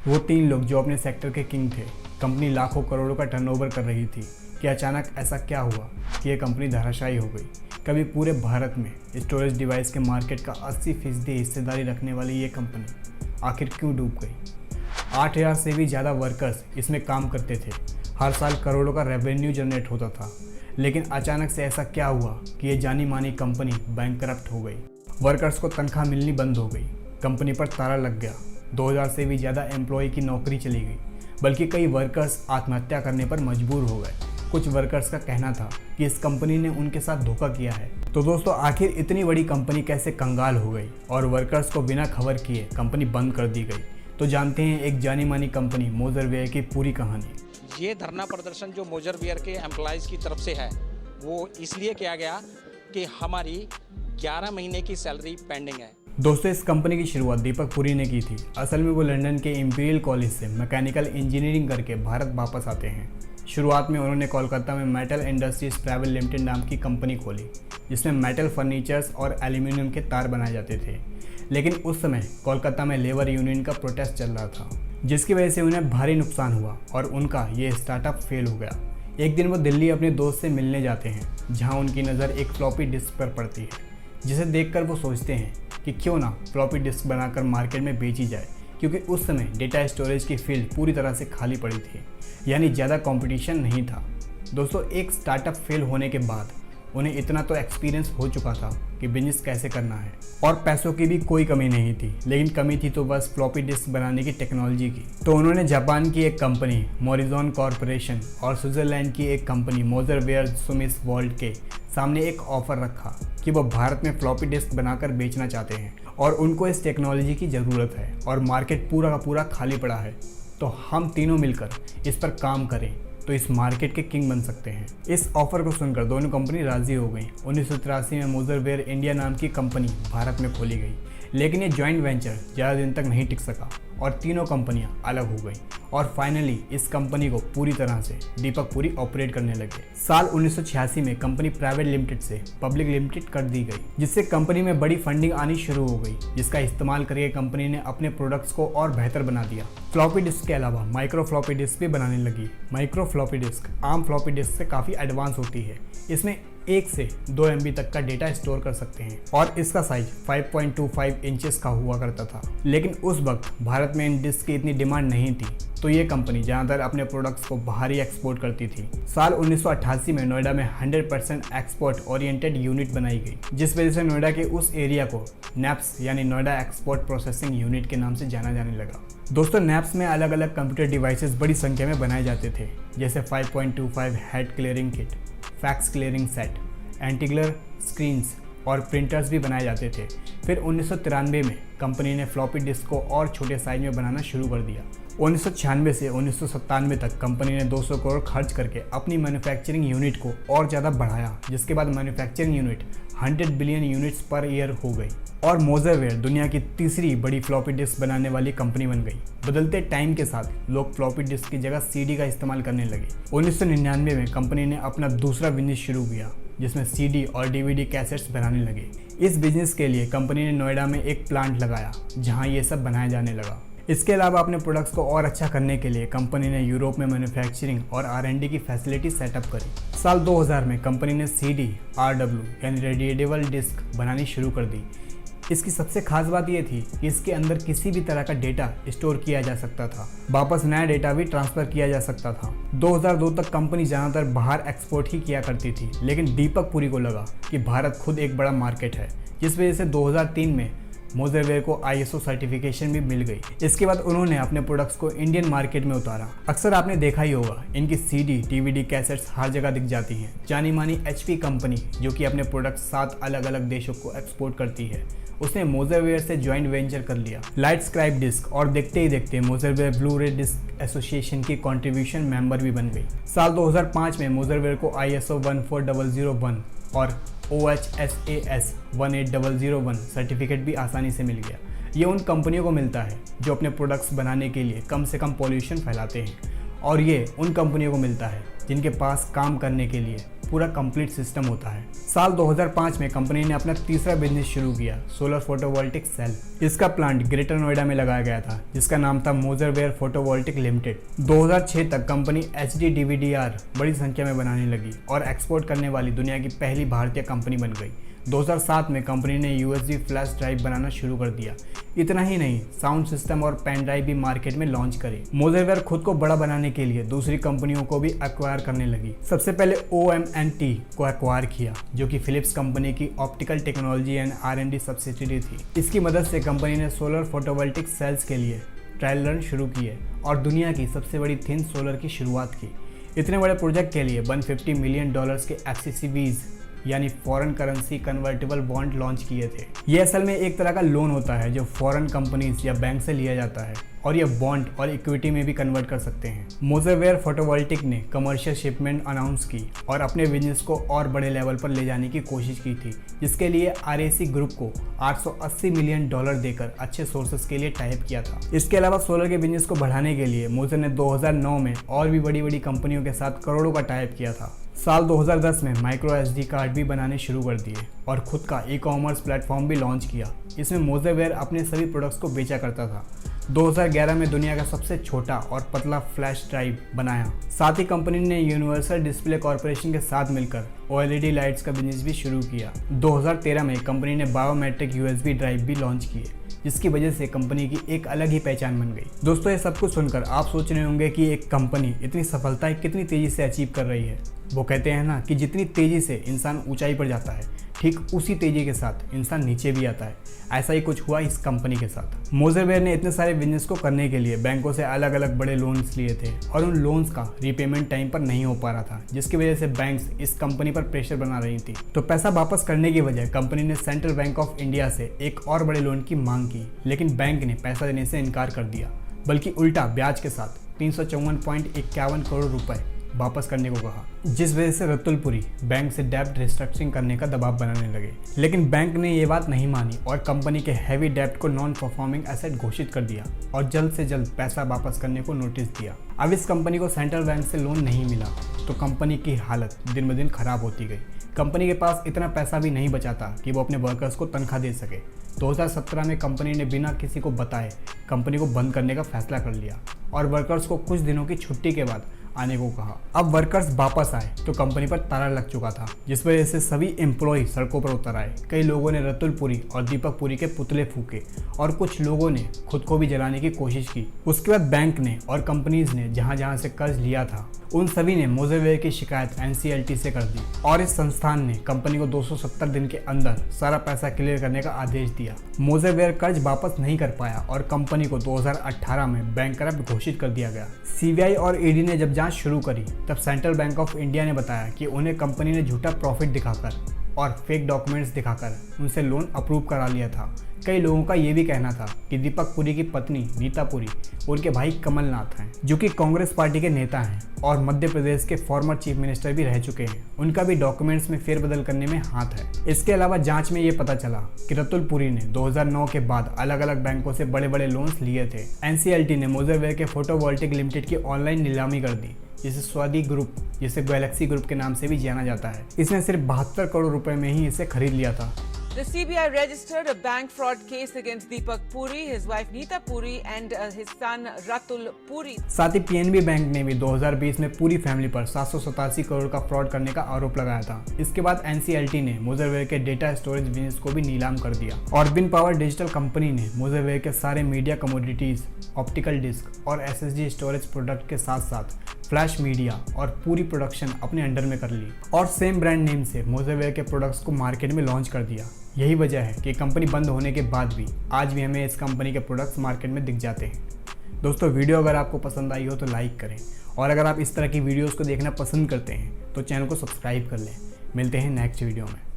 वो तीन लोग जो अपने सेक्टर के किंग थे, कंपनी लाखों करोड़ों का टर्नओवर कर रही थी कि अचानक ऐसा क्या हुआ कि यह कंपनी धराशायी हो गई। कभी पूरे भारत में स्टोरेज डिवाइस के मार्केट का 80% हिस्सेदारी रखने वाली ये कंपनी आखिर क्यों डूब गई। 8,000 से भी ज़्यादा वर्कर्स इसमें काम करते थे, हर साल करोड़ों का रेवेन्यू जनरेट होता था, लेकिन अचानक से ऐसा क्या हुआ कि ये जानी मानी कंपनी बैंकरप्ट हो गई। वर्कर्स को तनख्वाह मिलनी बंद हो गई, कंपनी पर ताला लग गया, 2,000 से भी ज़्यादा एम्प्लॉय की नौकरी चली गई, बल्कि कई वर्कर्स आत्महत्या करने पर मजबूर हो गए। कुछ वर्कर्स का कहना था कि इस कंपनी ने उनके साथ धोखा किया है। तो दोस्तों, आखिर इतनी बड़ी कंपनी कैसे कंगाल हो गई और वर्कर्स को बिना खबर किए कंपनी बंद कर दी गई। तो जानते हैं एक जानी मानी कंपनी मोजरवेयर की पूरी कहानी। ये धरना प्रदर्शन जो मोजरवेयर के एम्प्लॉयज़ की तरफ से है वो इसलिए किया गया कि हमारी 11 महीने की सैलरी पेंडिंग है। दोस्तों, इस कंपनी की शुरुआत दीपक पुरी ने की थी। असल में वो लंदन के इंपीरियल कॉलेज से मैकेनिकल इंजीनियरिंग करके भारत वापस आते हैं। शुरुआत में उन्होंने कोलकाता में मेटल इंडस्ट्रीज प्राइवेट लिमिटेड नाम की कंपनी खोली, जिसमें मेटल फर्नीचर्स और एल्यूमिनियम के तार बनाए जाते थे। लेकिन उस समय कोलकाता में लेबर यूनियन का प्रोटेस्ट चल रहा था, जिसकी वजह से उन्हें भारी नुकसान हुआ और उनका ये स्टार्टअप फेल हो गया। एक दिन वो दिल्ली अपने दोस्त से मिलने जाते हैं, जहाँ उनकी नज़र एक फ्लॉपी डिस्क पर पड़ती है, जिसे देखकर वो सोचते हैं कि क्यों ना फ्लॉपी डिस्क बनाकर मार्केट में बेची जाए, क्योंकि उस समय डेटा स्टोरेज की फील्ड पूरी तरह से खाली पड़ी थी, यानी ज़्यादा कंपटीशन नहीं था। दोस्तों, एक स्टार्टअप फेल होने के बाद उन्हें इतना तो एक्सपीरियंस हो चुका था कि बिजनेस कैसे करना है, और पैसों की भी कोई कमी नहीं थी, लेकिन कमी थी तो बस फ्लॉपी डिस्क बनाने की टेक्नोलॉजी की। तो उन्होंने जापान की एक कंपनी मोरिजॉन कॉरपोरेशन और स्विट्जरलैंड की एक कंपनी मोजरवेयर सुमिस वर्ल्ड के सामने एक ऑफर रखा कि वो भारत में फ्लॉपी डिस्क बनाकर बेचना चाहते हैं और उनको इस टेक्नोलॉजी की ज़रूरत है और मार्केट पूरा का पूरा खाली पड़ा है। तो हम तीनों मिलकर इस पर काम करें तो इस मार्केट के किंग बन सकते हैं। इस ऑफर को सुनकर दोनों कंपनी राजी हो गई। 1983 में मोजरवेयर इंडिया नाम की कंपनी भारत में खोली गई, लेकिन ये जॉइंट वेंचर ज़्यादा दिन तक नहीं टिक सका और तीनों कंपनियां अलग हो गई और फाइनली इस कंपनी को पूरी तरह से दीपक पुरी ऑपरेट करने लगे। साल 1986 में कंपनी प्राइवेट लिमिटेड से पब्लिक लिमिटेड कर दी गई, जिससे कंपनी में बड़ी फंडिंग आनी शुरू हो गई, जिसका इस्तेमाल करके कंपनी ने अपने प्रोडक्ट्स को और बेहतर बना दिया। फ्लॉपी डिस्क के अलावा माइक्रो फ्लॉपी डिस्क भी बनाने लगी। माइक्रो फ्लॉपी डिस्क आम फ्लॉपी डिस्क से काफ़ी एडवांस होती है। इसमें 1 से 2 MB तक का डेटा स्टोर कर सकते हैं और इसका साइज 5.25 इंचेस का हुआ करता था। लेकिन उस वक्त भारत में इन डिस्क की इतनी डिमांड नहीं थी, तो ये कंपनी ज़्यादातर अपने प्रोडक्ट्स को बाहर ही एक्सपोर्ट करती थी। साल 1988 में नोएडा में 100% एक्सपोर्ट ओरिएंटेड यूनिट बनाई गई, जिस वजह से नोएडा के उस एरिया को नैप्स यानी नोएडा एक्सपोर्ट प्रोसेसिंग यूनिट के नाम से जाना जाने लगा। दोस्तों, नैप्स में अलग अलग कंप्यूटर डिवाइसेस बड़ी संख्या में बनाए जाते थे, जैसे 5.25 head clearing kit, fax clearing set, antiglare screens और प्रिंटर्स भी बनाए जाते थे। फिर 1993 में कंपनी ने फ्लॉपी डिस्क को और छोटे साइज में बनाना शुरू कर दिया। 1996 से 1997 तक कंपनी ने 200 करोड़ खर्च करके अपनी मैन्युफैक्चरिंग यूनिट को और ज़्यादा बढ़ाया, जिसके बाद manufacturing unit 100 billion units per year हो गई और मोजरवेयर दुनिया की तीसरी बड़ी फ्लॉपी डिस्क बनाने वाली कंपनी बन गई। बदलते टाइम के साथ लोग फ्लॉपी डिस्क की जगह CD का इस्तेमाल करने लगे। 1999 में कंपनी ने अपना दूसरा बिजनेस शुरू किया, जिसमें CD और DVD कैसेट्स बनाने लगे। इस बिजनेस के लिए कंपनी ने नोएडा में एक प्लांट लगाया, जहां ये सब बनाया जाने लगा। इसके अलावा अपने प्रोडक्ट्स को और अच्छा करने के लिए कंपनी ने यूरोप में मैन्युफैक्चरिंग और R&D की फैसिलिटी सेटअप करी। साल 2000 में कंपनी ने CD RW यानी रेडिएटेबल डिस्क बनानी शुरू कर दी। इसकी सबसे खास बात यह थी कि इसके अंदर किसी भी तरह का डेटा स्टोर किया जा सकता था, वापस नया डेटा भी ट्रांसफ़र किया जा सकता था। 2002 तक कंपनी ज़्यादातर बाहर एक्सपोर्ट ही किया करती थी, लेकिन दीपक पुरी को लगा कि भारत खुद एक बड़ा मार्केट है, जिस वजह से 2003 में मोजरवेयर को ISO सर्टिफिकेशन भी मिल गई। इसके बाद उन्होंने अपने प्रोडक्ट्स को इंडियन मार्केट में उतारा। अक्सर आपने देखा ही होगा, इनकी CD DVD कैसेट्स हर जगह दिख जाती हैं। जानी मानी HP कंपनी, जो कि अपने प्रोडक्ट्स 7 अलग अलग देशों को एक्सपोर्ट करती है, उसने मोजरवेयर से जॉइंट वेंचर कर लिया लाइट स्क्राइब डिस्क, और देखते ही देखते मोजरवेयर ब्लू रे डिस्क एसोसिएशन की कंट्रीब्यूशन मेंबर भी बन गई। साल 2005 में मोजरवेयर को ISO 14001 और OHSAS 18001 सर्टिफिकेट भी आसानी से मिल गया। ये उन कंपनियों को मिलता है जो अपने प्रोडक्ट्स बनाने के लिए कम से कम पॉल्यूशन फैलाते हैं और ये उन कंपनियों को मिलता है जिनके पास काम करने के लिए पूरा कंप्लीट सिस्टम होता है। साल 2005 में कंपनी ने अपना तीसरा बिजनेस शुरू किया, सोलर फोटोवोल्टिक सेल। इसका प्लांट ग्रेटर नोएडा में लगाया गया था, जिसका नाम था मोजरवेयर फोटोवोल्टिक लिमिटेड। 2006 तक कंपनी HD DVDR बड़ी संख्या में बनाने लगी और एक्सपोर्ट करने वाली दुनिया की पहली भारतीय कंपनी बन गई। 2007 में कंपनी ने USB फ्लैश ड्राइव बनाना शुरू कर दिया। इतना ही नहीं, साउंड सिस्टम और पेन ड्राइव भी मार्केट में लॉन्च करे। मोजरवेयर खुद को बड़ा बनाने के लिए दूसरी कंपनियों को भी एक्वायर करने लगी। सबसे पहले OM&T को एक्वायर किया, जो कि फिलिप्स कंपनी की optical technology and R&D subsidiary थी। इसकी मदद से कंपनी ने सोलर फोटोवोल्टिक सेल्स के लिए ट्रायल रन शुरू किए और दुनिया की सबसे बड़ी थिन सोलर की शुरुआत की। इतने बड़े प्रोजेक्ट के लिए $150 मिलियन के FCCBs यानी foreign currency convertible bond launch किए थे। ये असल में एक तरह का लोन होता है जो फॉरेन कंपनीज या बैंक से लिया जाता है और ये बॉन्ड और इक्विटी में भी कन्वर्ट कर सकते हैं। मोजरवेयर फोटोवोल्टिक ने कमर्शियल शिपमेंट अनाउंस की और अपने बिजनेस को और बड़े लेवल पर ले जाने की कोशिश की थी, जिसके लिए RAC ग्रुप को $880 मिलियन देकर अच्छे सोर्सेज के लिए टाइप किया था। इसके अलावा सोलर के बिजनेस को बढ़ाने के लिए मोजर ने 2009 में और भी बड़ी बड़ी कंपनियों के साथ करोड़ों का टाइप किया था। साल 2010 में माइक्रो SD कार्ड भी बनाने शुरू कर दिए और खुद का ई-कॉमर्स प्लेटफॉर्म भी लॉन्च किया। इसमें मोजरवेयर अपने सभी प्रोडक्ट्स को बेचा करता था। 2011 में दुनिया का सबसे छोटा और पतला फ्लैश ड्राइव बनाया। साथ ही कंपनी ने यूनिवर्सल डिस्प्ले कॉर्पोरेशन के साथ मिलकर OLED लाइट्स का बिजनेस भी शुरू किया। 2013 में कंपनी ने बायोमेट्रिक USB ड्राइव भी लॉन्च किए, जिसकी वजह से कंपनी की एक अलग ही पहचान बन गई। दोस्तों, ये सब कुछ सुनकर आप सोच रहे होंगे कि एक कंपनी इतनी सफलता कितनी तेजी से अचीव कर रही है। वो कहते हैं ना कि जितनी तेजी से इंसान ऊंचाई पर जाता है, ठीक उसी तेजी के साथ इंसान नीचे भी आता है। ऐसा ही कुछ हुआ इस कंपनी के साथ। मोजरवेयर ने इतने सारे बिजनेस को करने के लिए बैंकों से अलग अलग बड़े लोन्स लिए थे और उन लोन्स का रीपेमेंट टाइम पर नहीं हो पा रहा था, जिसकी वजह से बैंक्स इस कंपनी पर प्रेशर बना रही थी। तो पैसा वापस करने की वजह कंपनी ने सेंट्रल बैंक ऑफ इंडिया से एक और बड़े लोन की मांग की, लेकिन बैंक ने पैसा देने से इनकार कर दिया, बल्कि उल्टा ब्याज के साथ 354.51 करोड़ रुपए वापस करने को कहा, जिस वजह से रतुल पुरी बैंक से डेब्ट रिस्ट्रक्चरिंग करने का दबाव बनाने लगे। लेकिन बैंक ने ये बात नहीं मानी और कंपनी के हैवी डेब्ट को नॉन परफॉर्मिंग एसेट घोषित कर दिया और जल्द से जल्द पैसा वापस करने को नोटिस दिया। अब इस कंपनी को सेंट्रल बैंक से लोन नहीं मिला तो कंपनी की हालत दिन ब दिन खराब होती गई। कंपनी के पास इतना पैसा भी नहीं बचा था कि वो अपने वर्कर्स को तनख्वाह दे सके। 2017 में कंपनी ने बिना किसी को बताए कंपनी को बंद करने का फैसला कर लिया और वर्कर्स को कुछ दिनों की छुट्टी के बाद आने को कहा। अब वर्कर्स वापस आए तो कंपनी पर ताला लग चुका था, जिस वजह से सभी एम्प्लॉय सड़कों पर उतर आए। कई लोगों ने रतुल पुरी और दीपक पुरी के पुतले फूके और कुछ लोगों ने खुद को भी जलाने की कोशिश की। उसके बाद बैंक ने और कंपनीज ने जहां जहां से कर्ज लिया था उन सभी ने मोजरवेयर की शिकायत NCLT से कर दी और इस संस्थान ने कंपनी को 270 दिन के अंदर सारा पैसा क्लियर करने का आदेश दिया। मोजरवेयर कर्ज वापस नहीं कर पाया और कंपनी को 2018 में बैंकरप्ट घोषित कर दिया गया। CBI और ED ने जब जांच शुरू करी तब सेंट्रल बैंक ऑफ इंडिया ने बताया कि उन्हें कंपनी ने झूठा प्रॉफिट दिखाकर और फेक डॉक्यूमेंट्स दिखाकर उनसे लोन अप्रूव करा लिया था। कई लोगों का ये भी कहना था कि दीपक पुरी की पत्नी नीता पुरी उनके भाई कमलनाथ हैं, जो कि कांग्रेस पार्टी के नेता हैं और मध्य प्रदेश के फॉर्मर चीफ मिनिस्टर भी रह चुके हैं। उनका भी डॉक्यूमेंट्स में फेरबदल करने में हाथ है। इसके अलावा जांच में ये पता चला कि रतुल पुरी ने 2009 के बाद अलग अलग बैंकों से बड़े बड़े लोन्स लिए थे। NCLT ने मोजरवेयर के फोटोवोल्टिक लिमिटेड की ऑनलाइन नीलामी कर दी, जिसे स्वादी ग्रुप, जिसे गैलेक्सी ग्रुप के नाम से भी जाना जाता है। इसने सिर्फ 72 करोड़ रुपए में ही इसे खरीद लिया था। The CBI registered a bank fraud case against Deepak Puri, his wife Neeta Puri and his son Ratul Puri. साथ ही PNB बैंक ने भी 2020 में पूरी फैमिली पर 787 करोड़ का फ्रॉड करने का आरोप लगाया था। इसके बाद NCLT ने मोजरवेयर के डेटा स्टोरेज बिजनेस को भी नीलाम कर दिया और विन पावर डिजिटल कंपनी ने मोजरवेयर के सारे मीडिया कमोडिटीज, ऑप्टिकल डिस्क और SSD स्टोरेज प्रोडक्ट के साथ साथ फ्लैश मीडिया और पूरी प्रोडक्शन अपने अंडर में कर ली और सेम ब्रांड नेम से मोजरवेयर के प्रोडक्ट्स को मार्केट में लॉन्च कर दिया। यही वजह है कि कंपनी बंद होने के बाद भी आज भी हमें इस कंपनी के प्रोडक्ट्स मार्केट में दिख जाते हैं। दोस्तों, वीडियो अगर आपको पसंद आई हो तो लाइक करें और अगर आप इस तरह की वीडियोस को देखना पसंद करते हैं तो चैनल को सब्सक्राइब कर लें। मिलते हैं नेक्स्ट वीडियो में।